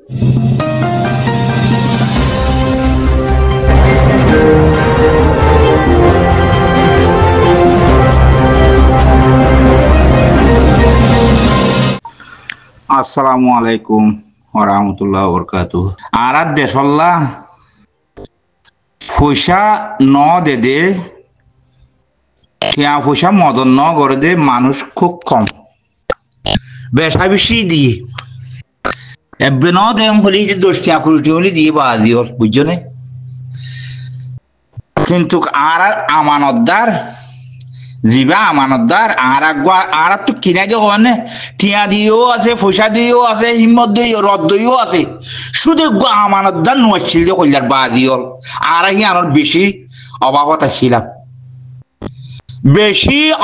আসসালামু আলাইকুম ওয়া রাহমাতুল্লাহি ওয়া বারাকাতুহু। আর দেশল্লা পয়সা ন দে টিয়া পয়সা মদন ন করে দে মানুষ খুব কম বেশা বেশি দিয়ে এবে ন দেম হলি যে 10 টিয়া 20 টি হলি দিয়ে বাজি ওর বুঝছো না। কিন্তু আর আমানতদার জিবা আমানতদার আর তো কিনা যে হনে টিয়া দিয়েও আছে পয়সা দিয়েও আছে হিম্মত দিয়েও রদ দিয়েও আছে শুধু আমানতদার নোয়াচ্ছিল যে কইলার বাজি ওর আর হি আনোর বেশি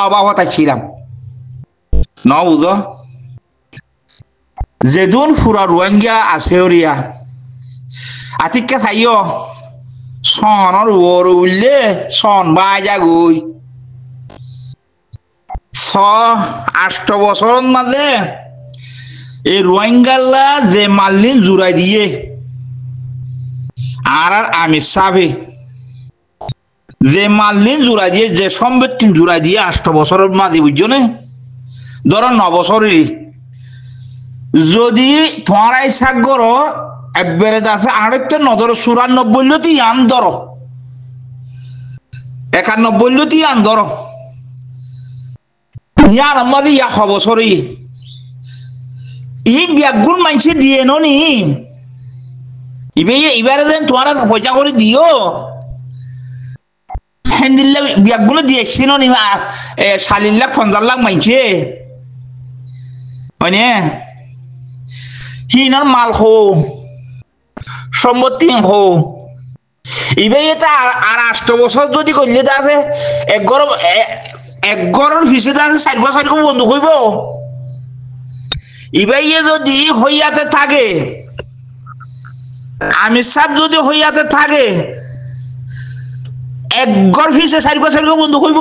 অভাবতা ছিলাম ন বুঝো যেদুন ফুরা রোহিঙ্গা আছে ওরিয়া আতিকে থাইও সনর ওর উল্লে সন বাজা গই 6-8 বছরের মাঝে এই রোহিঙ্গাল্লা যে মাল্লিন জুড়াই দিয়ে আর আমি সাবে যে মাল্লিন জুড়াই দিয়ে যে সম্পত্তি জুড়াই দিয়ে 8 বছরের মাঝে বুঝছো না ধরো 9 বছরেরই যদি তোমার আইসাক করো একবারে আছে আরেকটা নদর 94 লতি আন ধরো 91 লতি আন ধরো ইয়ার আমাদের ইয়া খবসরি ই বিয়াগুন মানছে দিয়ে নি এবারে দেন তোমার পয়সা করে দিও হ্যান্দিল্লা বিয়াগুলো দিয়েছি নি 40 লাখ 50 লাখ মানছে মানে হিনার মাল হো সম্পত্তি হো এবার এটা আর 8 বছর যদি করলে আছে 11 ফিসে আছে 4 বছর বন্ধ হইব এবার যদি হইয়াতে থাকে আমি সব যদি হইয়াতে থাকে 11 ফিসে 4 বছর বন্ধ হইব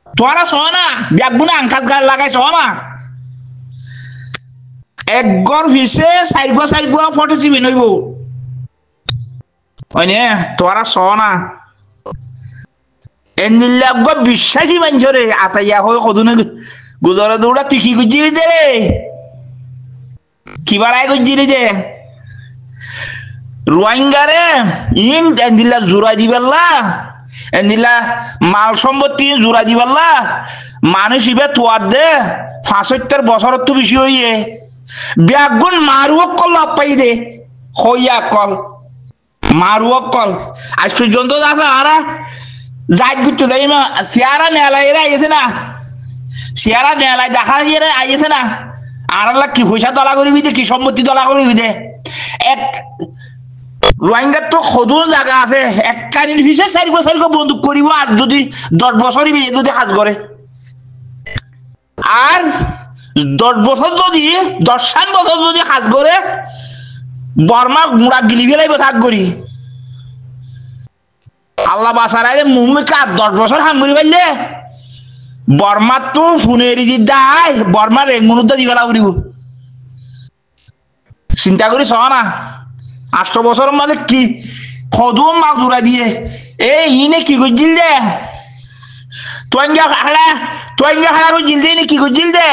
তোরা সহ না ব্যাগগুনা আঙ্কাত গাড় লাগাই সহ না 11 ফিসে 4 বছর 47 হইব ওইনে তোরা সহ না এন্দিল্লা বিশ্বাসী মানুষরে আতাইয়া হয়ে কদুনে গুজরে দৌড়া তুই কি গুজিরি দে কি বাড়াই গুজিরি দে রোহিঙ্গারে ইন এন্দিল্লা জোড়া দিবেল্লা এন্দিল্লা মাল সম্পত্তি জোড়া দিবেল্লা মানুষ ইবে তোয়ার দে 75 বছর তো বেশি হইয়ে ব্যাগুন মারুও কল পাই দে হইয়া কল মারুও কল আজ পর্যন্ত আছে আরা যাই গুচ্ছ যাই মা সিয়ারা নেলাই এরা আইছে না সিয়ারা নেলাই দেখা দিয়ে আইছে না আর কি পয়সা দলা করিবি দে কি সম্পত্তি দলা করিবি দে এক রোহিঙ্গার তো সদুর জায়গা আছে এক কানির ফিসে 4 বছর বন্দুক করিব আর যদি 10 বছরই বিয়ে যদি কাজ করে আর 10 বছর যদি 10 বছর যদি কাজ করে বর্মা মুড়া গিলি ফেলাইব থাক করি আল্লাহ বাসারাইলে মুম্মিকা 10 বছর হাম করি পাইলে বর্মা তো ফুনেরি দি দাই বর্মা রেঙ্গুনুদ্দা দি ফেলা করিব চিন্তা করি সহ না 8 বছর মানে কি খদুম মাল দূরা দিয়ে এই ইনে কি গজিল দে তোয়াঙ্গা খাড়া গজিল দে নে কি গজিল দে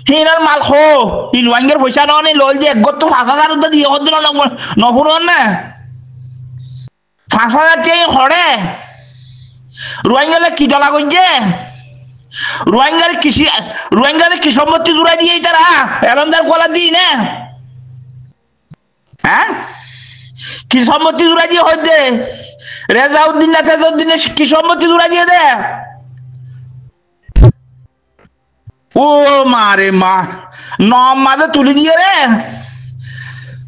হিনার মাল খো ই লোয়াঙ্গের পয়সা ননে লল যে গত 5000 উদ্দা দিয়ে হদ্দ নফুরন না 5000 টাই হড়ে রোহিঙ্গালে কি দলা গজে রোহিঙ্গারে কি সম্পত্তি দূরা দিয়ে তারা এলন্দার গলা দিই না হ্যাঁ কি সম্পত্তি দূরা দিয়ে হইতে রেজাউদ্দিন না তেজউদ্দিনের কি সম্পত্তি দূরা দিয়ে দে ও মারে মা নম মাঝে তুলি দিয়ে রে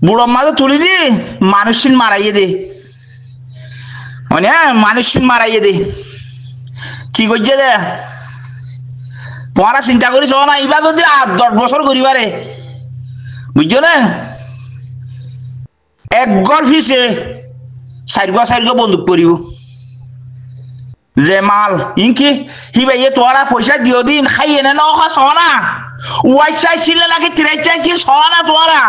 বুড়ো মাঝে তুলি দি মানুষিন মারাইয়ে দে মানে মানুষিন মারাইয়ে দে কি করছে দে তোমারা চিন্তা করিস না এবার যদি 10 বছর করিবারে বুঝছো না এক গড় ফিসে 4 বছর বন্দুক করিব যে মাল ইনকি হিবাইয়ে তোরা পয়সা দিও দিন খাইয়ে না সহ না ওয়াই চাইছিলে নাকি তিরাই চাইছি সনা তোরা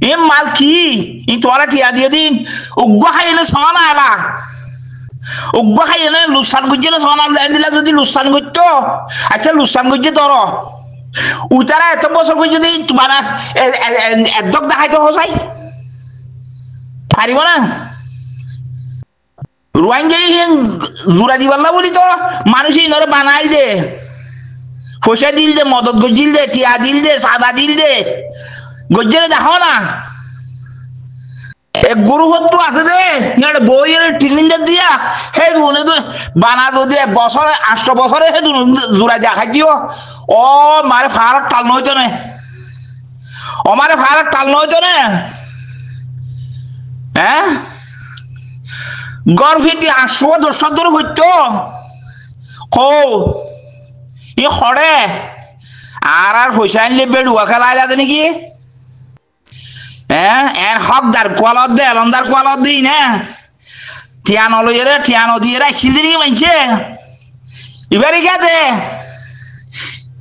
এ মাল কি ই তোরা টিয়া দিয়ে দিন উগ্র খাই এনে সনা এলা উগ্র খাই এনে লুসান গুজিলে সনা দিলা যদি লুসান করতো আচ্ছা লুসান গুজি ধর উতারা এত বছর করে যদি তোমার একদক দেখাইতে হসাই পারিব না রোহিঙ্গা জোড়া দিবার বলি তো মানুষ ইনরে বানাইল দে পয়সা দিল দে মদত গজিল দে টিয়া দিল দে সাদা দিল দে গজ্জেরে দেখো না এক গরু হত্যু আছে দে ইয়ার বইয়ের টিলিন্ডার দিয়া হে দুনে তো বানা যদি বছরে 8 বছরে হে জোড়া দেখাই দিও ও মারে ফার টাল নইতো না ও মারে ফার টাল নইতো না হ্যাঁ গর্ভিতি 800 10 ধরে হইতো কো ই খড়ে আর পয়সা আনলে বেড়ুয়া খেলা যাবে নাকি হ্যাঁ এর হকদার কোয়ালত দে লন্দার কোয়ালত দিই না ঠিয়া নলইরে ঠিয়া নদীয়ে রাখছিল দিকে মাইছে এবারে কে দে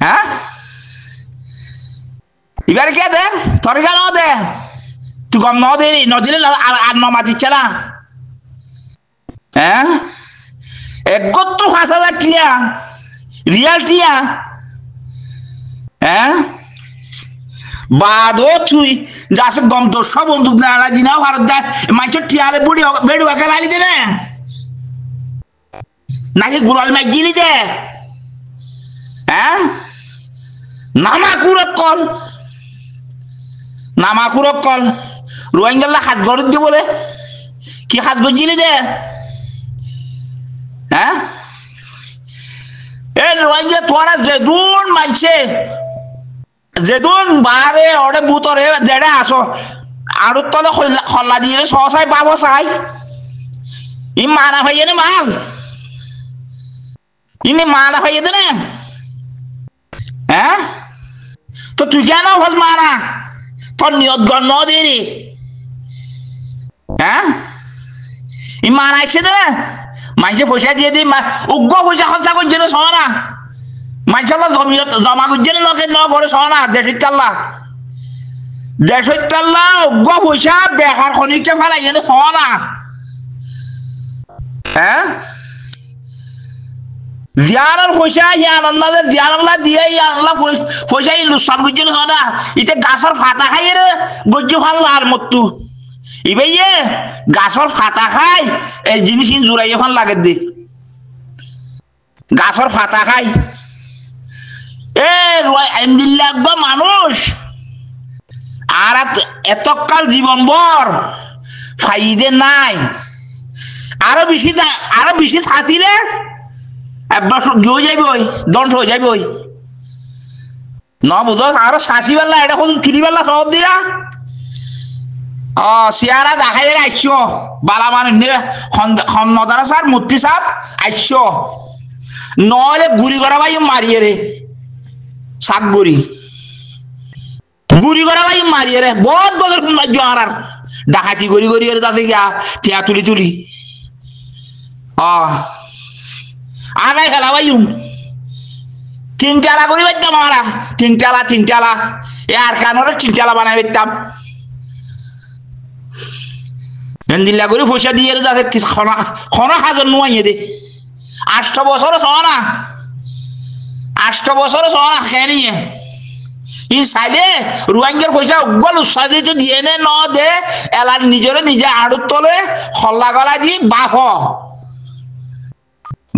হ্যাঁ এবারে কে দে তোর কেন দে তুই কম ন দে নদিলে আর ন মাতিচ্ছে না হ্যাঁ 71,000 টিয়া রিয়াল টিয়া হ্যাঁ বাদো তুই যাস গম তো সব বন্দুক না দিনা ভারত যায় মাইছ টিয়ালে বুড়ি বেড়ুয়া খেলালি দে না নাকি গুলাল মাই গিলি দে হ্যাঁ নামাকুরক কল রোহিঙ্গাল্লা হাত গড় দি বলে কি হাত গজিলি দে হ্যাঁ এ রোহিঙ্গা তোরা যেদুন মাইছে যেদুন বারে ওরে বুতরে জেড়ে আসো আর তলে খল্লা দিয়ে সসাই পাবো চাই ই মানা ভাইয়ে নে মাল ইনি মানা ভাইয়ে দে না হ্যাঁ তো তুই কেন হল মারা তোর নিয়ত গণ দিনি হ্যাঁ ই মানাইছে দে না মানুষে পয়সা দিয়ে দিই উগ্র পয়সা খরচা করছে না সনা মানুষের জমা করছে না লোকের ন করে সনা 150 উগ্র পয়সা বেকার খনিকে ফেলাই না সনা হ্যাঁ জিয়ানোর পয়সা ইয়ানন্দালে জিয়ানলা দিয়ে ইয়ানলা পয়সা লুসান করছে না সনা ইতে গাছের ফাটা খাই রে গজ্জ ফানলা আর মত্তু ইবে গাছর ফাটা খাই এই জিনিস জোড়াই এখন লাগে দে গাছর ফাটা খাই এ লাগবে মানুষ আর এতকাল জীবন ভর ফাইদে নাই আরো বেশি থাকিলে একবার গিয়ে যাইবই দণ্ড হয়ে যাইবই ন বুঝ আরো 60 বেলা এটা কোন 3 বেলা সব দিয়া সিয়ারা দেখাই আইসো বালা মানে নদারা সার মূর্তি সাপ আইসো নহলে গুড়ি করা ভাই মারিয়ে রে শাক গুড়ি করা ভাই মারিয়ে রে বহুত বছর আর ডাকাতি গড়ি রে তাতে গিয়া টিয়া তুলি আগাই খেলা ভাই 3 টালা করি পাইতাম আমরা 3 টালা এ আর কানরে 3 টালা বানাই পাইতাম এন্দিল্লা করে পয়সা দিয়ে যাতে খনা হাজার নোয়াইয়ে দে 8 বছর সনা 8 বছর সনা খেয়ে নিয়ে ই সাইলে রোহিঙ্গার পয়সা গল উৎসাহিত দিয়ে নে ন দে এলার নিজে আড়ুর তলে হল্লা গলা দিয়ে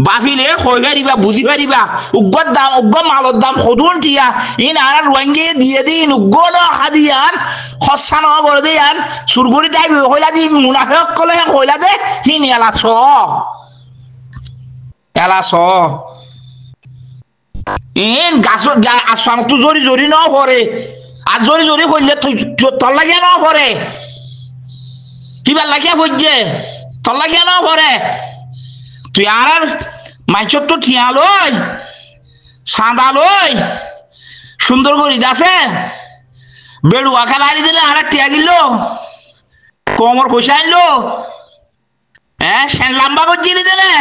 বাফিলে হয়ে পারিবা বুঝি পারিবা উগ্র দাম উগ্র মালর দাম সদুন টিয়া ইন আর রোহিঙ্গে দিয়ে দিন উগ্র হাদিয়ান খসা ন করে দিয়ান সুরগুড়ি তাই হইলা দি মুনাফেক কলে হইলা দে হিন এলাছ ইন গাছ আসাম তো জরি ন পরে আর জরি হইলে তোর লাগিয়া ন পরে কিবার লাগিয়া হইছে তোর লাগিয়া ন পরে তুই আর মাইচর তো ঠিয়া লই সাদা লই সুন্দর করি যাচ্ছে বেড়ুয়া খেলা দিলে আর টিয়া গিল কোমর পয়সা আনলো হ্যাঁ সেন লম্বা করছি দিলে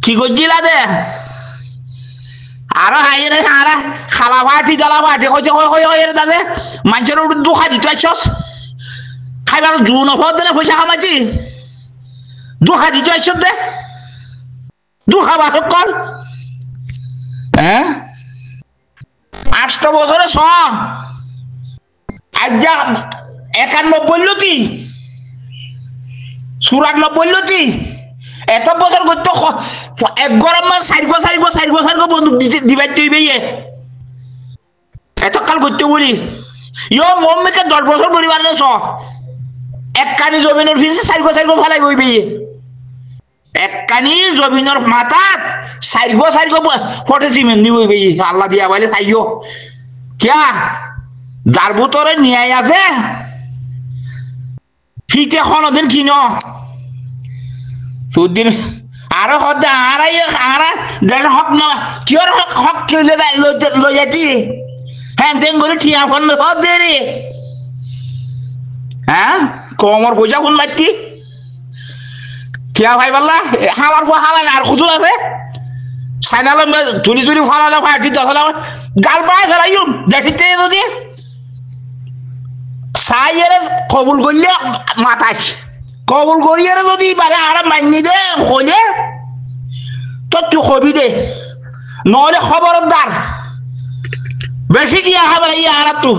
কি করছিলা দে আরো হাইরে আরা খালা ফাটি জ্বালা ফাটি কইছে কই এর দাদে মানুষের দুখা দিতে আইছস খাইবার জুন অফার দে পয়সা কামাইছি দুখা দিতে আইছস দে দুখা বাসক কল হ্যাঁ 8 বছরে ছ আজ যা 91 লতি 94 লতি এত বছর করতে এক গরম মাস 4 বছর বন্দুক দিবাই তুইবে এত কাল করতে বলি ইয়ো মম্মিকে 10 বছর পরিবার ছ এক কানি জমিনের ফিরছে 4 বছর ফেলাই বইবে এক কানি জমিনের মাথাত 4 বছর ফটে সিমেন্ট নি বইবে আল্লাহ দিয়া বলে তাইও কিয়া যার ভিতরে ন্যায় আছে ফিতে কোনদিন কিন সুদিন আরো হদা আরা দেখ হক না কিয়র হক কিলে লইয়াতি হ্যাঁ তেন করে ঠিয়া ফোন হদ দে রে হ্যাঁ কমর পয়সা কোন মাইতি কিয়া ভাই বললা হালার পর হালা আর খুদুর আছে সাইনাল চুরি ফলালে ফাটি দখলা গাল পায় ফেলাইম দেখিতে যদি সাইয়ের কবুল করলে মাতাস কবুল করিয়ে যদি বারে আর মাইনি দে হলে তো তুই কবি দে নহলে খবরদার বেশি কি হবে আর তো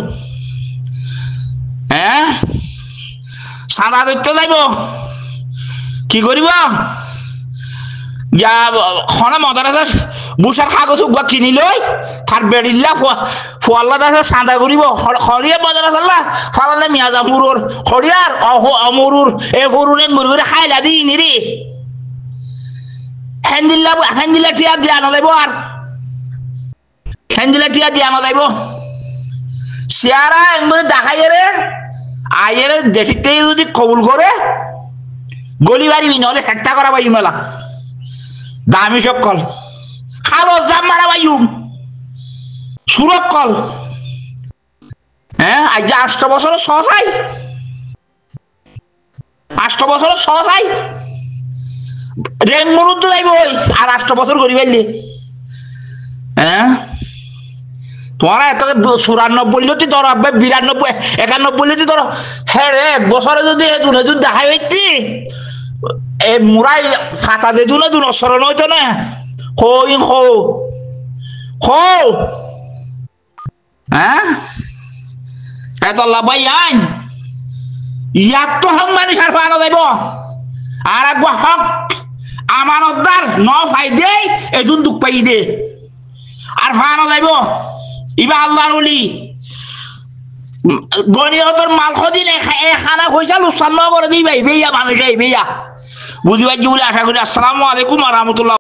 হ্যাঁ সাদা দৈত্য যাইব কি করিব যা খনা মদারাসা বুসার কাগজ উগবা কিনি লই তার বেড়িল্লা ফোয়াল্লা দাসা সাদা করিব খড়িয়া মদারাসাল্লা ফালালে মিয়াজা মুরুর খড়িয়ার অমরুর এ ফরুরে মুরগুরে খাইলা দি নিরি হ্যান্দিল্লা টিয়া দিয়া না যাইব আর হ্যান্দিল্লা টিয়া দিয়া না যাইব সিয়ারা একবারে দেখাইয়ে রে আয়ের দেখিতে যদি কবুল করে গলি বাড়িবি নহলে ঠেট্টা করা পাই মেলা দামি সকল খালো জাম মারা বাইম সুরক কল হ্যাঁ আজ 8 বছর সহসাই 8 বছর সহসাই রেং মরুদ যাইব আর 8 বছর করি পাইলে হ্যাঁ তোমার এত 94 লতি ধর 92 91 লতি ধর হ্যাঁ রে 1 বছরে যদি দুজন দেখাই হইতি এ মুরাই ফাটা দে দুনা দুন সরণ হইতো না কইন খো হ্যাঁ এত লাভাই আইন ইয়াক তো হক মানুষ আর ফানা যাইব আর একবার হক আমানতদার ন ফাই দে এজন দুঃখ পাই দে আর ফানা যাইব ইবা আল্লাহর ওলি গনিয়তর মাল খদিলে খানা পয়সা লুসান করে দিই ভাই বেয়া মানুষ এই বেয়া বুঝি পাইছি বলে আশা করি। আসসালামু আলাইকুম ওয়া রাহমাতুল্লাহ।